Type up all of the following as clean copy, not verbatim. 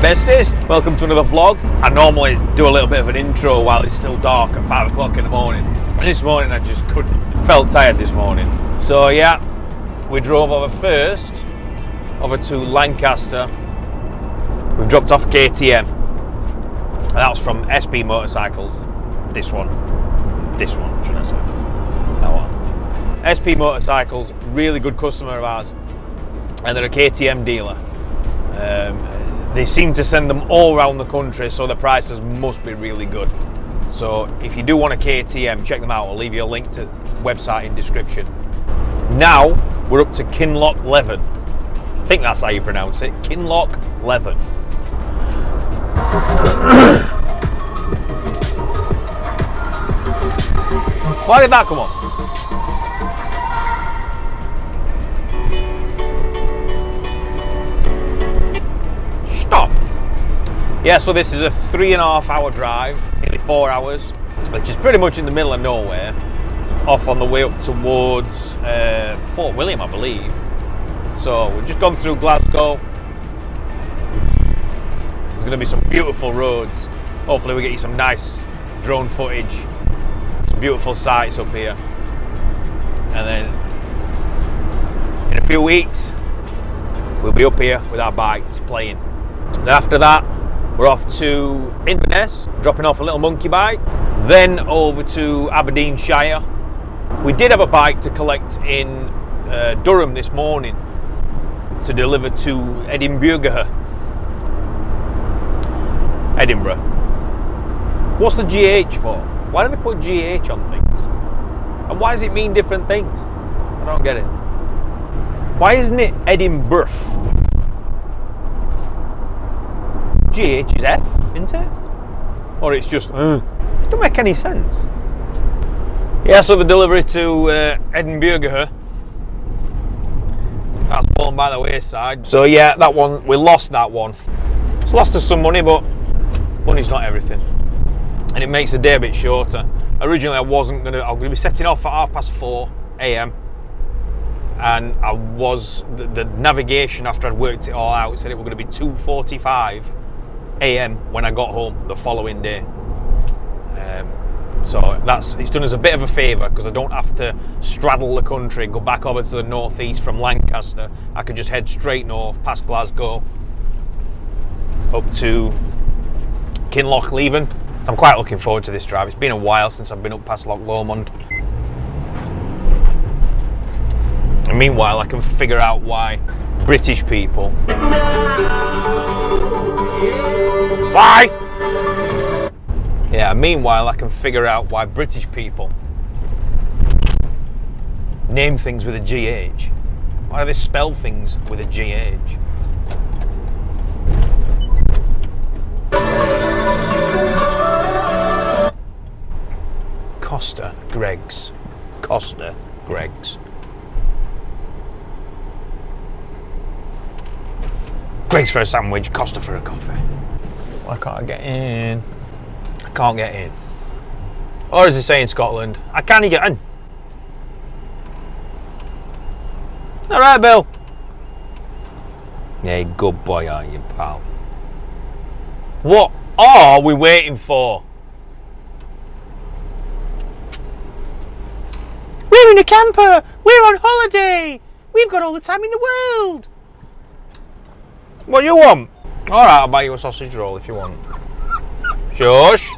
besties, welcome to another vlog. I normally do a little bit of an intro while it's still dark at 5 o'clock in the morning. And this morning I just couldn't, felt tired this morning. So yeah, we drove over first, over to Lancaster. We've dropped off KTM. And that's from SP Motorcycles. This one, should I say. That one. SP Motorcycles, really good customer of ours. And they're a KTM dealer. They seem to send them all around the country, so the prices must be really good. So if you do want a KTM, check them out. I'll leave you a link to the website in description. Now we're up to Kinlochleven. I think that's how you pronounce it. Kinlochleven. Why did that come on? Yeah, so this is a 3.5 hour drive, nearly 4 hours, which is pretty much in the middle of nowhere, off on the way up towards Fort William, I believe. So we've just gone through Glasgow. There's going to be some beautiful roads. Hopefully we get you some nice drone footage, some beautiful sights up here. And then in a few weeks, we'll be up here with our bikes playing. And after that, we're off to Inverness, dropping off a little monkey bike, then over to Aberdeenshire. We did have a bike to collect in Durham this morning to deliver to Edinburgh. What's the GH for? Why do they put GH on things? And why does it mean different things? I don't get it. Why isn't it Edinburgh? GH is F, isn't it? Or it's just, it don't make any sense. Yeah, so the delivery to Edinburgh, that's fallen by the wayside. So yeah, that one, we lost that one. It's lost us some money, but money's not everything. And it makes the day a bit shorter. Originally I was going to be setting off at 4:30 AM. And I was, the navigation after I'd worked it all out, said it was going to be 2:45 AM when I got home the following day. So it's done us a bit of a favour because I don't have to straddle the country, go back over to the northeast from Lancaster. I could just head straight north past Glasgow up to Kinlochleven. I'm quite looking forward to this drive. It's been a while since I've been up past Loch Lomond. And meanwhile I can figure out why British people meanwhile I can figure out why British people name things with a GH. Why do they spell things with a GH? Costa Greggs. Greggs for a sandwich, Costa for a coffee. Why can't I get in? I can't get in. Or as they say in Scotland, I can't get in. Alright, Bill. Yeah, good boy, are you, pal? What are we waiting for? We're in a camper. We're on holiday. We've got all the time in the world. What do you want? Alright, I'll buy you a sausage roll if you want. Shush.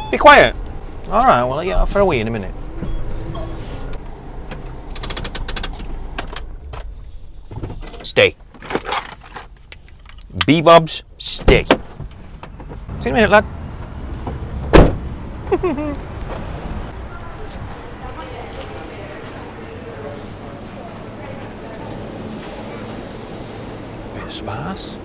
Be quiet. Alright, well I'll get out for a wee in a minute. Stay. Bebobs, stay. See you in a minute, lad. Bit sparse.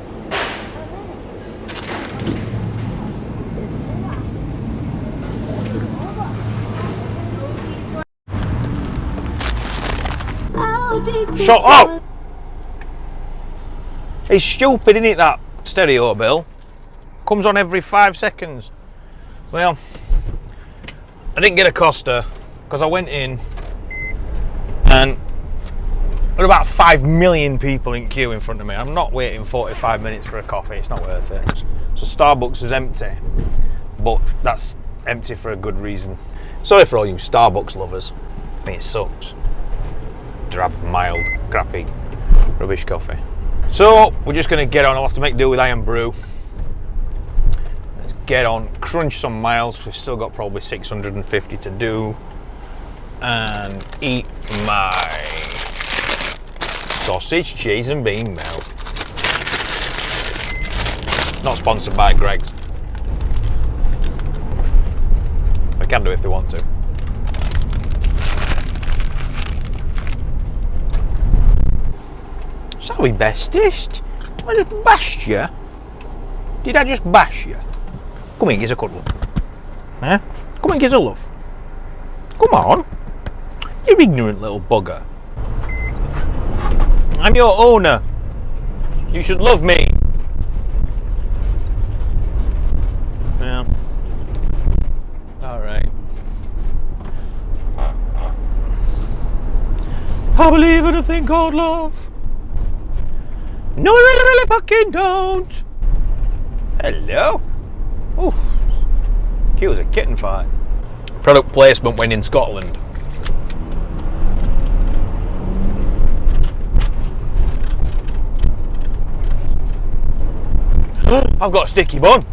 Shut up! It's stupid, isn't it, that stereo, Bill? Comes on every 5 seconds. Well, I didn't get a Costa because I went in and There are about 5 million people in queue in front of me. I'm not waiting 45 minutes for a coffee. It's not worth it. So Starbucks is empty, but that's empty for a good reason. Sorry for all you Starbucks lovers. I mean, it sucks. Drab, mild, crappy, rubbish coffee. So we're just going to get on. I'll have to make do with Iron Brew. Let's get on, crunch some miles. We've still got probably 650 to do, and eat my sausage, cheese and bean melt. Not sponsored by Greggs. They can do if they want to. Sorry, bestest. I just bashed you. Did I just bash you? Come in, give us a cuddle. Huh? Come and give us a love. Come on. You ignorant little bugger. I'm your owner. You should love me. Yeah. Alright. I believe in a thing called love. No, I really fucking don't. Hello. Ooh. Cute as a kitten fight. Product placement when in Scotland. I've got a sticky bun.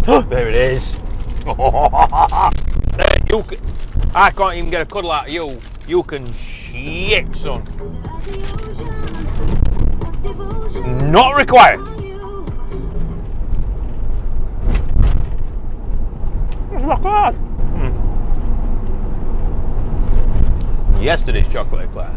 There it is. You can, I can't even get a cuddle out of you. You can shit, son. Not required. It's rock hard. Yesterday's chocolate eclair.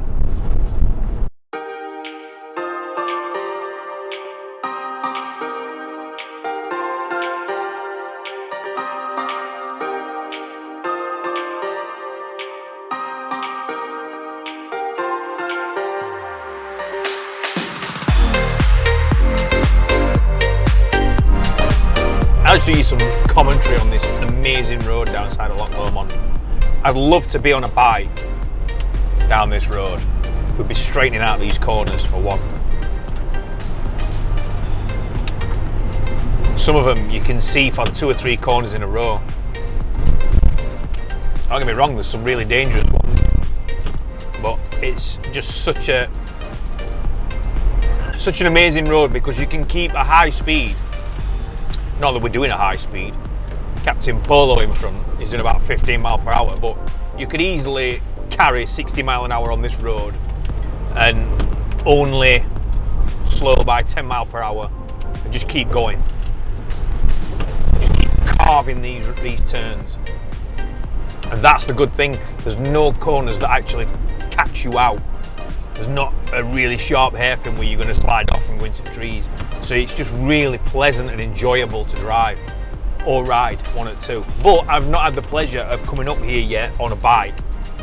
I'll just do you some commentary on this amazing road down side of Loch Lomond. I'd love to be on a bike down this road. We'd be straightening out these corners for one. Some of them you can see for 2 or 3 corners in a row. Don't get me wrong, there's some really dangerous ones, but it's just such an amazing road because you can keep a high speed. Not that we're doing a high speed. Captain Polo in front is doing about 15 mile per hour, but you could easily carry 60 mile an hour on this road and only slow by 10 mile per hour and just keep going. Just keep carving these turns. And that's the good thing. There's no corners that actually catch you out. There's not a really sharp hairpin where you're going to slide off and go into trees. So it's just really pleasant and enjoyable to drive or ride, one or two. But I've not had the pleasure of coming up here yet on a bike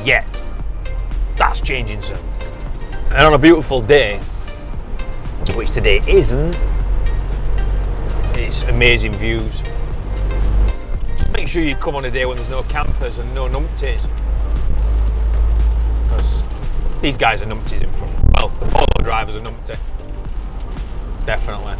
yet. That's changing soon. And on a beautiful day, which today isn't, it's amazing views. Just make sure you come on a day when there's no campers and no numpties. Because these guys are numpties in front. Well, the polo drivers are numpty. Definitely.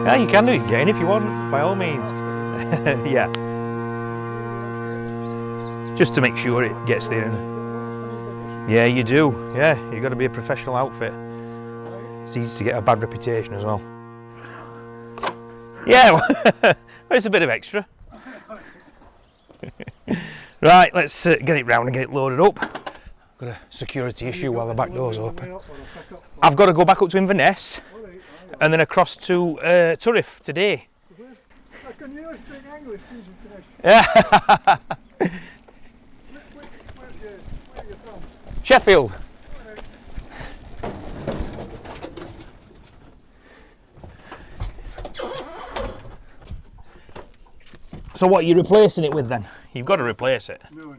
Yeah, you can do it again if you want, by all means. Yeah. Just to make sure it gets there. Yeah, you do. Yeah, you've got to be a professional outfit. It's easy to get a bad reputation as well. Yeah, well, it's a bit of extra. Right, let's get it round and get it loaded up. Got a security issue while the back door's open. I've got to go back up to Inverness and then across to Turriff today. I can really speak English, Yeah. Where are you from? Sheffield. So what are you replacing it with then? You've got to replace it. No.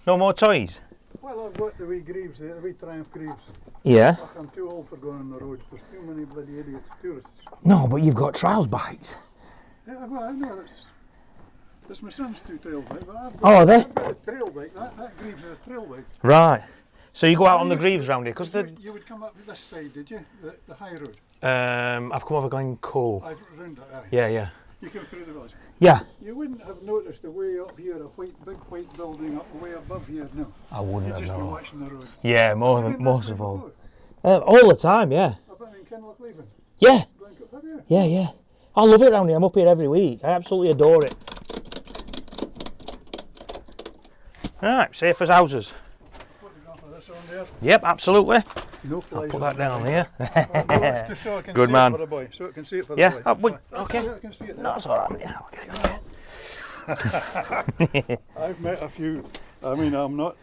No more toys? Well, I've got the wee greaves there, the wee Triumph greaves. Yeah. Look, I'm too old for going on the road. There's too many bloody idiots, tourists. No, but you've got trials bikes. Yeah, well, I know it's my son's two trail bike, but I've Oh, are they? got a trail bike. That greaves is a trail bike. Right. So you go out on the greaves round here, because You would come up this side, did you? The high road. I've come over Glencoe. I've round that, aye. Yeah, yeah. You came through the village. Yeah. You wouldn't have noticed the way up here, a big white building up way above here, no. I wouldn't You've have just been known. watching the road. Yeah, Have you been most this of way all. before? All the time, yeah. I've been in Kinlochleven. Yeah, Have you? yeah, yeah. I love it around here. I'm up here every week. I absolutely adore it. Right, safe as houses. Photograph of this on there. Yep, absolutely. No I'll flies. put that down there. Just so I can Good see man. it for the boy. So I can see it for Yeah, the boy. okay. I can see it No, there. that's all right. Yeah, I'll get it. I've met a few. I mean, I'm not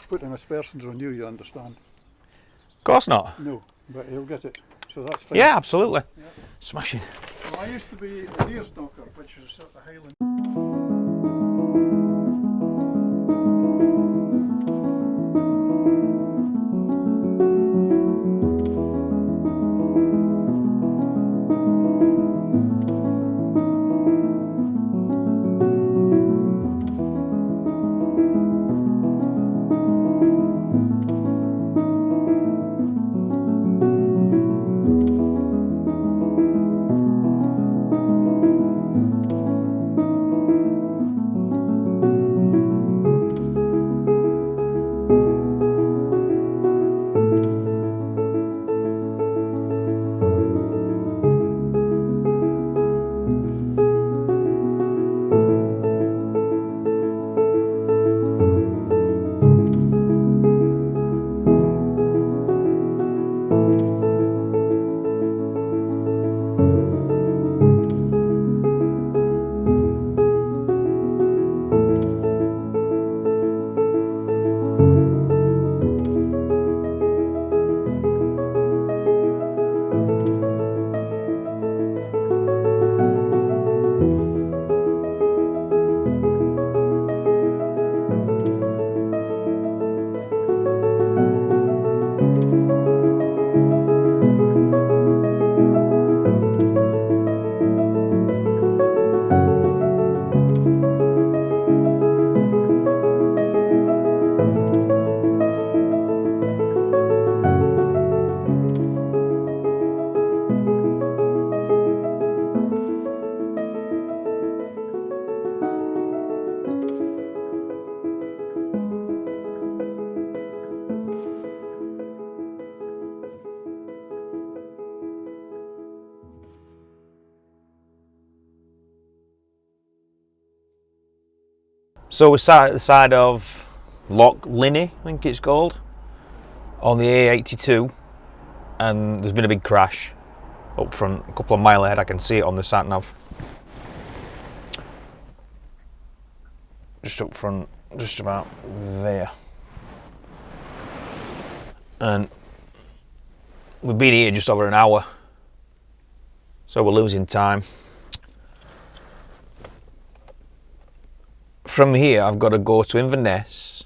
putting aspersions on you. You understand? Of course not. No, but he'll get it. So that's fine. Yeah, absolutely. Yeah. Smashing. Well, I used to be a deer stalker, which is a sort of Highland. So we're sat at the side of Loch Linney, I think it's called, on the A82, and there's been a big crash up front, a couple of mile ahead. I can see it on the sat nav. Just up front, just about there. And we've been here just over an hour, so we're losing time. From here I've got to go to Inverness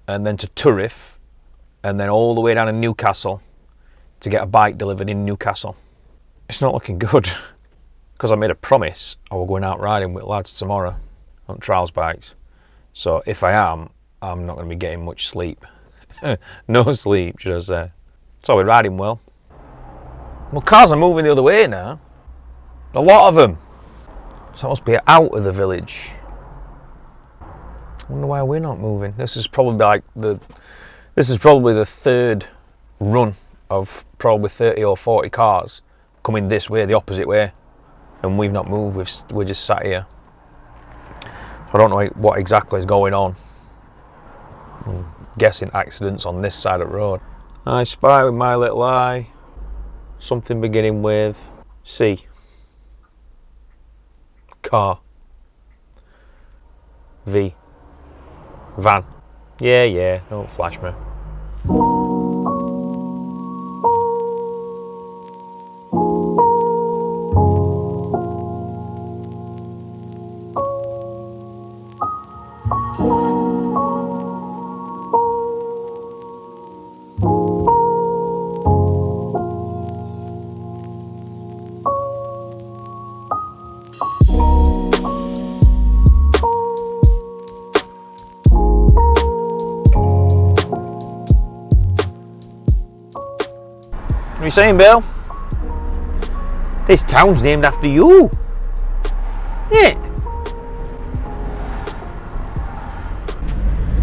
and then to Turriff and then all the way down to Newcastle to get a bike delivered in Newcastle. It's not looking good because I made a promise I was going out riding with lads tomorrow on trials bikes. So if I am, I'm not going to be getting much sleep. No sleep, should I say. So we're riding well. Well, cars are moving the other way now. A lot of them. So that must be out of the village. I wonder why we're not moving. This is probably the third run of probably 30 or 40 cars coming this way, the opposite way, and we've not moved. We're just sat here. I don't know what exactly is going on. I'm guessing accidents on this side of the road. I spy with my little eye something beginning with C. Car. V. Van. Yeah, don't flash me. What are you saying, Bill? This town's named after you. Isn't it?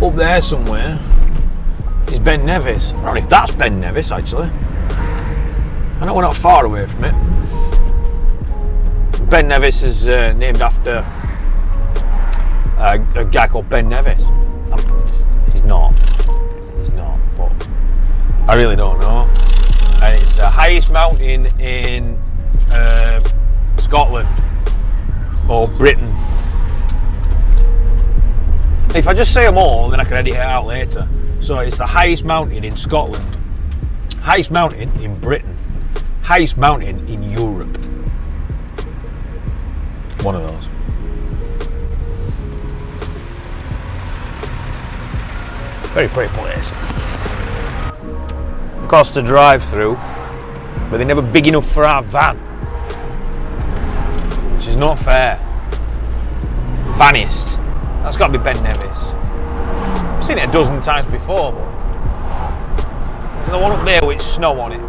Up there somewhere is Ben Nevis. I don't know if that's Ben Nevis, actually. I know we're not far away from it. Ben Nevis is named after a guy called Ben Nevis. He's not, but I really don't know. And it's the highest mountain in Scotland or Britain. If I just say them all, then I can edit it out later. So it's the highest mountain in Scotland, highest mountain in Britain, highest mountain in Europe. One of those. Very pretty place. Cost to drive through, but they're never big enough for our van, which is not fair. Vanniest. That's got to be Ben Nevis. I've seen it a dozen times before, but there's the one up there with snow on it.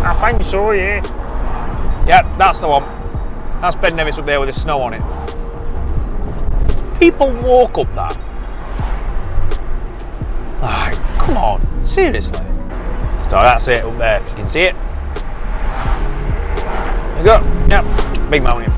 I think so, yeah. Yeah, that's the one. That's Ben Nevis up there with the snow on it. People walk up that. Ah, come on, seriously. So that's it up there, if you can see it. There you go. Yep, big mountain.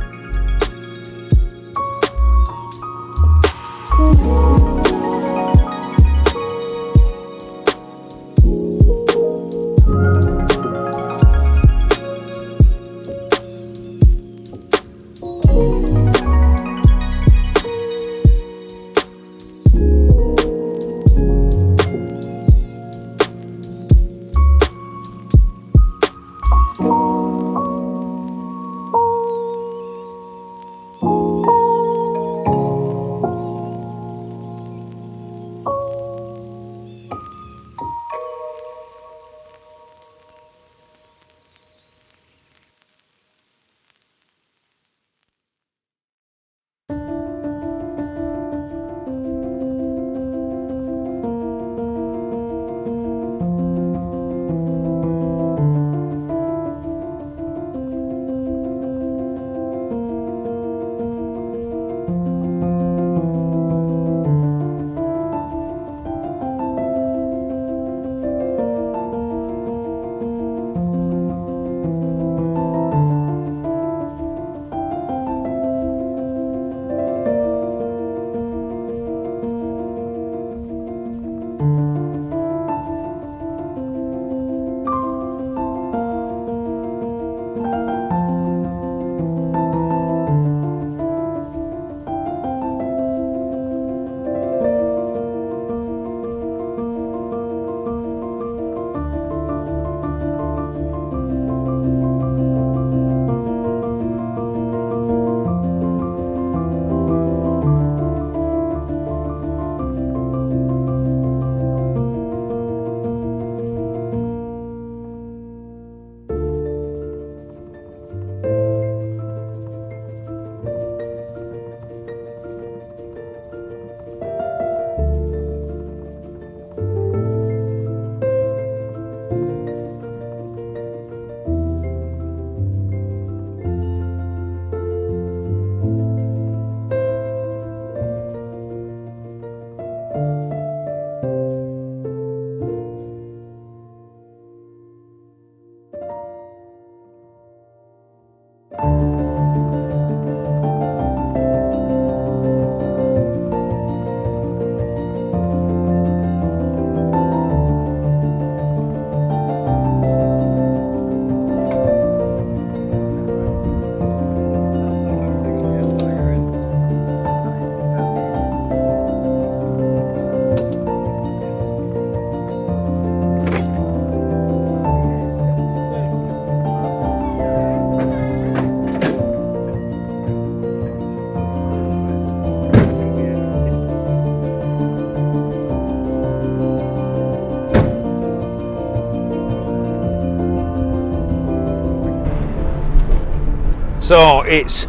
So it's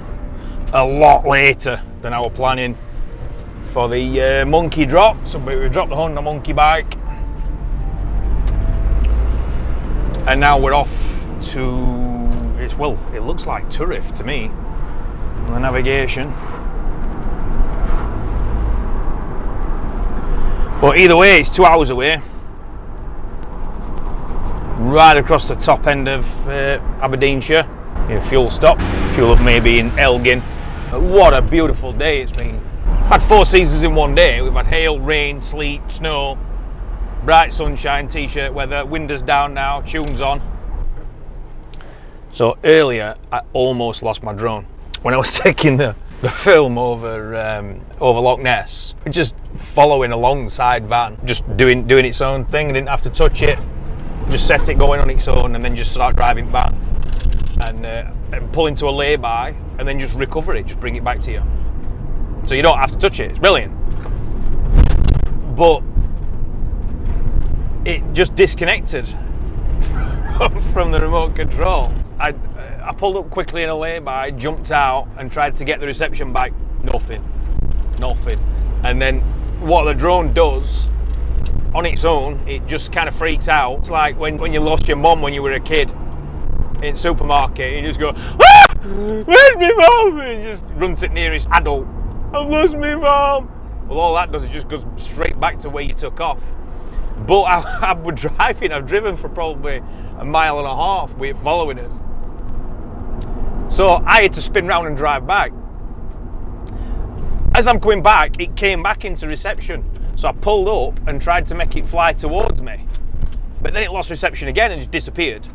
a lot later than I was planning for the monkey drop. So we dropped the Honda monkey bike, and now we're off to, it looks like Turriff to me on the navigation. But either way, it's 2 hours away, right across the top end of Aberdeenshire. In a fuel stop, fuel up maybe in Elgin. What a beautiful day it's been. Had 4 seasons in one day. We've had hail, rain, sleet, snow, bright sunshine, t-shirt weather, windows down now, tunes on. So earlier I almost lost my drone when I was taking the film over Loch Ness, just following alongside van, just doing its own thing. I didn't have to touch it, just set it going on its own and then just start driving back and pull into a lay-by and then just recover it, just bring it back to you. So you don't have to touch it. It's brilliant. But it just disconnected from the remote control. I pulled up quickly in a lay-by, jumped out and tried to get the reception back. Nothing. And then what the drone does on its own, it just kind of freaks out. It's like when you lost your mum when you were a kid in supermarket, you just go, ah! Where's my mum? And you just run to the nearest adult. I've lost my mum. Well, all that does is just goes straight back to where you took off. But I was driving, I've driven for probably 1.5 miles with it following us. So I had to spin round and drive back. As I'm coming back, it came back into reception. So I pulled up and tried to make it fly towards me. But then it lost reception again and just disappeared.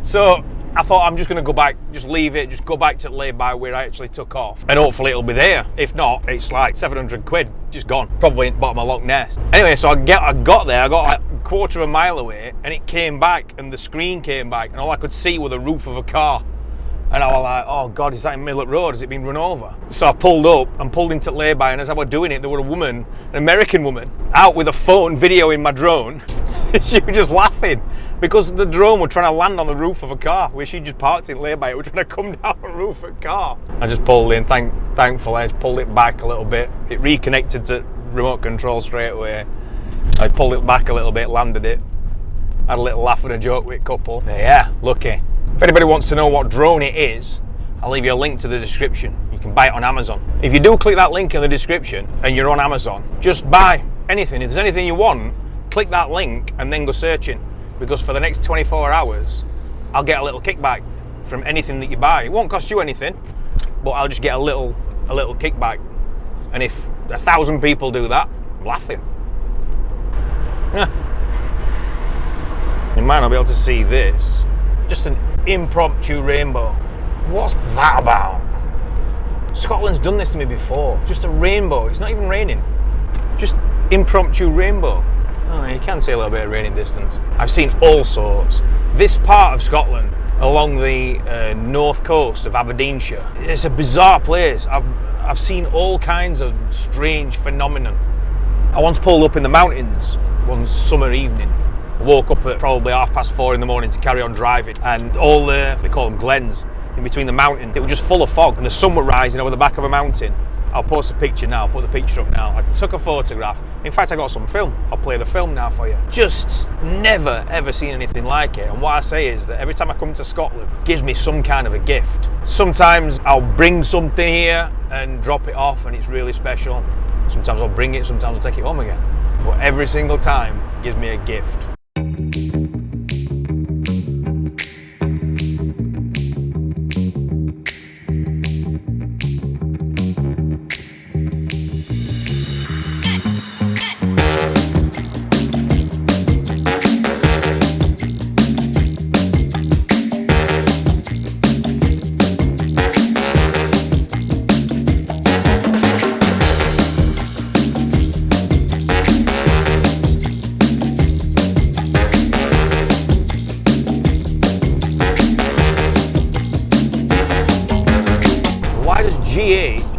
So I thought I'm just going to go back, just leave it, just go back to the lay-by where I actually took off. And hopefully it'll be there. If not, it's like 700 quid, just gone. Probably in the bottom of Loch Ness. Anyway, so I got there, I got like 1/4 mile away and it came back and the screen came back and all I could see was the roof of a car. And I was like, oh God, is that in the middle of the road? Has it been run over? So I pulled up and pulled into the lay-by, and as I was doing it, there was a woman, an American woman, out with a phone videoing my drone. She was just laughing because the drone was trying to land on the roof of a car where she just parked in lay-by. It was trying to come down the roof of a car. I just pulled in, thankfully, I just pulled it back a little bit. It reconnected to remote control straight away. I pulled it back a little bit, landed it. Had a little laugh and a joke with a couple. Yeah, lucky. If anybody wants to know what drone it is, I'll leave you a link to the description. You can buy it on Amazon. If you do click that link in the description and you're on Amazon, just buy anything. If there's anything you want, click that link and then go searching, because for the next 24 hours, I'll get a little kickback from anything that you buy. It won't cost you anything, but I'll just get a little kickback. And if 1,000 people do that, I'm laughing. You might not be able to see this. Just an impromptu rainbow. What's that about? Scotland's done this to me before. Just a rainbow. It's not even raining. Just impromptu rainbow. Oh, you can see a little bit of rain in distance. I've seen all sorts. This part of Scotland, along the north coast of Aberdeenshire, it's a bizarre place. I've seen all kinds of strange phenomena. I once pulled up in the mountains one summer evening. I woke up at probably 4:30 in the morning to carry on driving, and all they call them glens, in between the mountains, it was just full of fog and the sun was rising over the back of a mountain. I'll post a picture now, I'll put the picture up now. I took a photograph. In fact, I got some film. I'll play the film now for you. Just never ever seen anything like it. And what I say is that every time I come to Scotland, it gives me some kind of a gift. Sometimes I'll bring something here and drop it off and it's really special. Sometimes I'll bring it, sometimes I'll take it home again. But every single time it gives me a gift.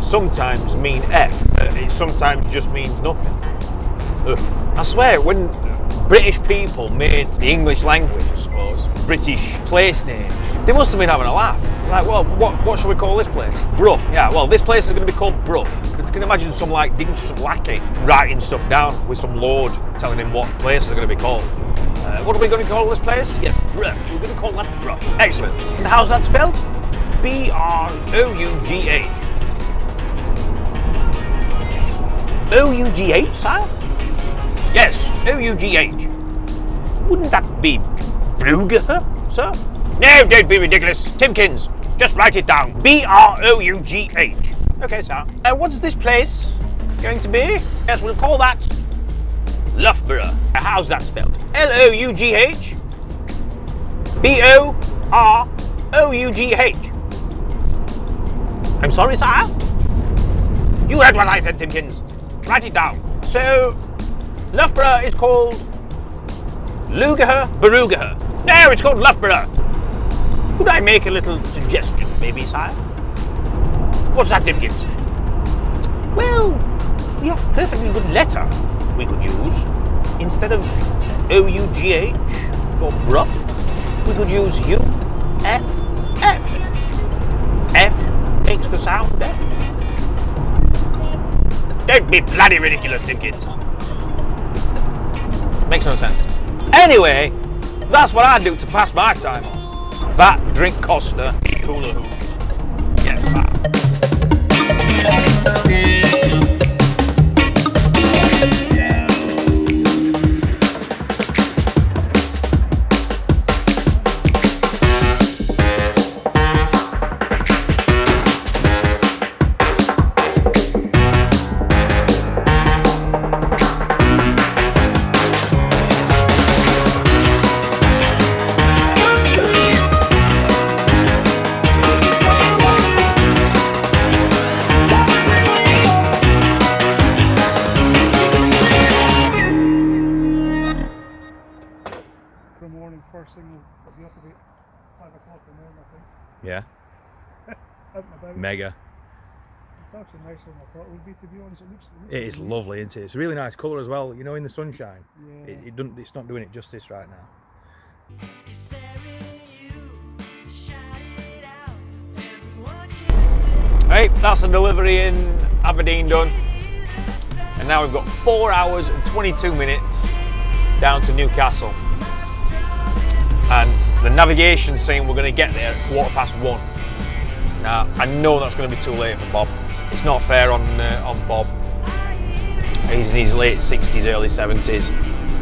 Sometimes mean F, it sometimes just means nothing. I swear, when British people made the English language, I suppose, British place names, They must have been having a laugh. It's like, well, what should we call this place? Bruff. Yeah, well, this place is going to be called Bruff. But you can imagine some lackey writing stuff down with some lord telling him what places are going to be called. What are we going to call this place? Yes, Bruff. We're going to call that Bruff. Excellent. And how's that spelled? B-R-O-U-G-H. O-U-G-H, sire? Yes, O-U-G-H. Wouldn't that be Brugge, sir? No, don't be ridiculous. Timkins, just write it down. B-R-O-U-G-H. Okay, sir. What's this place going to be? Yes, we'll call that Loughborough. How's that spelled? L-O-U-G-H? B-O-R-O-U-G-H. I'm sorry, sire? You heard what I said, Timkins. Write it down. So, Loughborough is called Lugaher Barugah. No, it's called Loughborough. Could I make a little suggestion, maybe, sire? What's that, Timkins? Well, we have a perfectly good letter we could use. Instead of O-U-G-H for Bruff, we could use U-F-F. F makes the sound F. Don't be bloody ridiculous, Timkins. Makes no sense. Anyway, that's what I do to pass my time on. That, drink Costa, eat hula hoops. Get fat. First thing will be up about 5 o'clock in the morning, I think. Yeah. Out and about. Mega. It's actually nicer than I thought it would be, to be honest. It is lovely, isn't it? It's a really nice colour as well, you know, in the sunshine. Yeah. It's not doing it justice right now. Right, that's the delivery in Aberdeen done. And now we've got 4 hours and 22 minutes down to Newcastle. And the navigation's saying we're going to get there at 1:15. Now, I know that's going to be too late for Bob. It's not fair on Bob. He's in his late 60s, early 70s.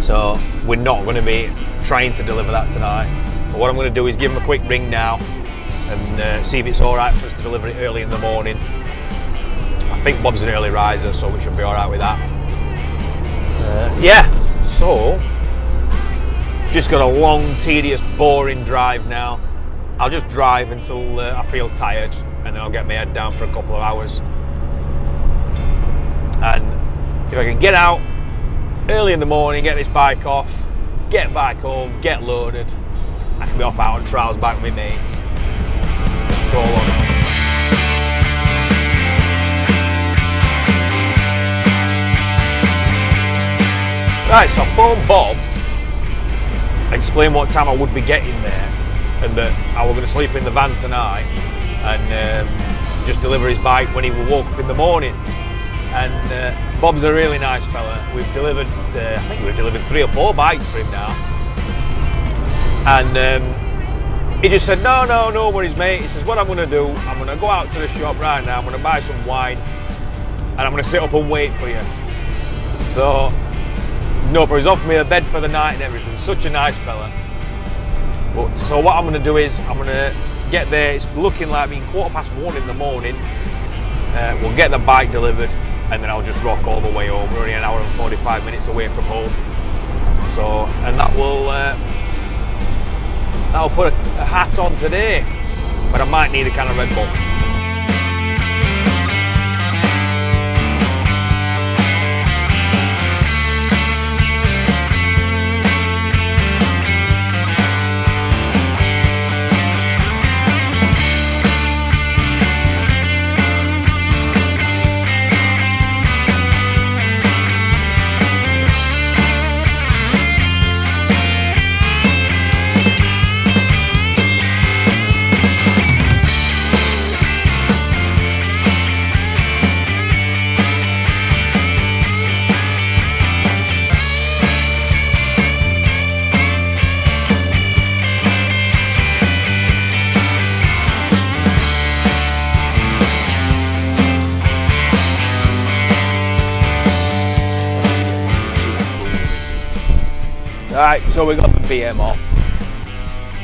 So we're not going to be trying to deliver that tonight. But what I'm going to do is give him a quick ring now and see if it's all right for us to deliver it early in the morning. I think Bob's an early riser, so we should be all right with that. Yeah, so just got a long, tedious, boring drive now. I'll just drive until I feel tired, and then I'll get my head down for a couple of hours. And if I can get out early in the morning, get this bike off, get back home, get loaded, I can be off out on trials back with my mates. Roll on. Right, so I phoned Bob, explain what time I would be getting there, and that I was going to sleep in the van tonight and just deliver his bike when he woke up in the morning. And Bob's a really nice fella. We've delivered, I think we've delivered 3 or 4 bikes for him now. And he just said, no worries, mate. He says, what I'm going to do, I'm going to go out to the shop right now, I'm going to buy some wine, and I'm going to sit up and wait for you. So, no, but he's offered me a bed for the night and everything. Such a nice fella. But, so what I'm going to do is, I'm going to get there. It's looking like being 1:15 in the morning. We'll get the bike delivered, and then I'll just rock all the way home. We're only an hour and 45 minutes away from home. So, and that'll put a hat on today, but I might need a can of Red Bull. Right, so we got the BM off.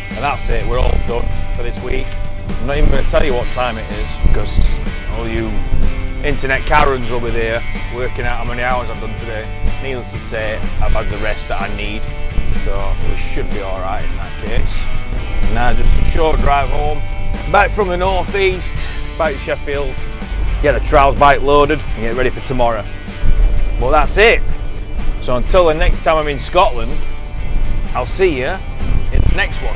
And that's it, we're all done for this week. I'm not even going to tell you what time it is because all you internet Karens will be there working out how many hours I've done today. Needless to say, I've had the rest that I need, so we should be alright in that case. Now just a short drive home, back from the northeast, back to Sheffield, get the trials bike loaded and get ready for tomorrow. Well, that's it. So until the next time I'm in Scotland, I'll see you in the next one.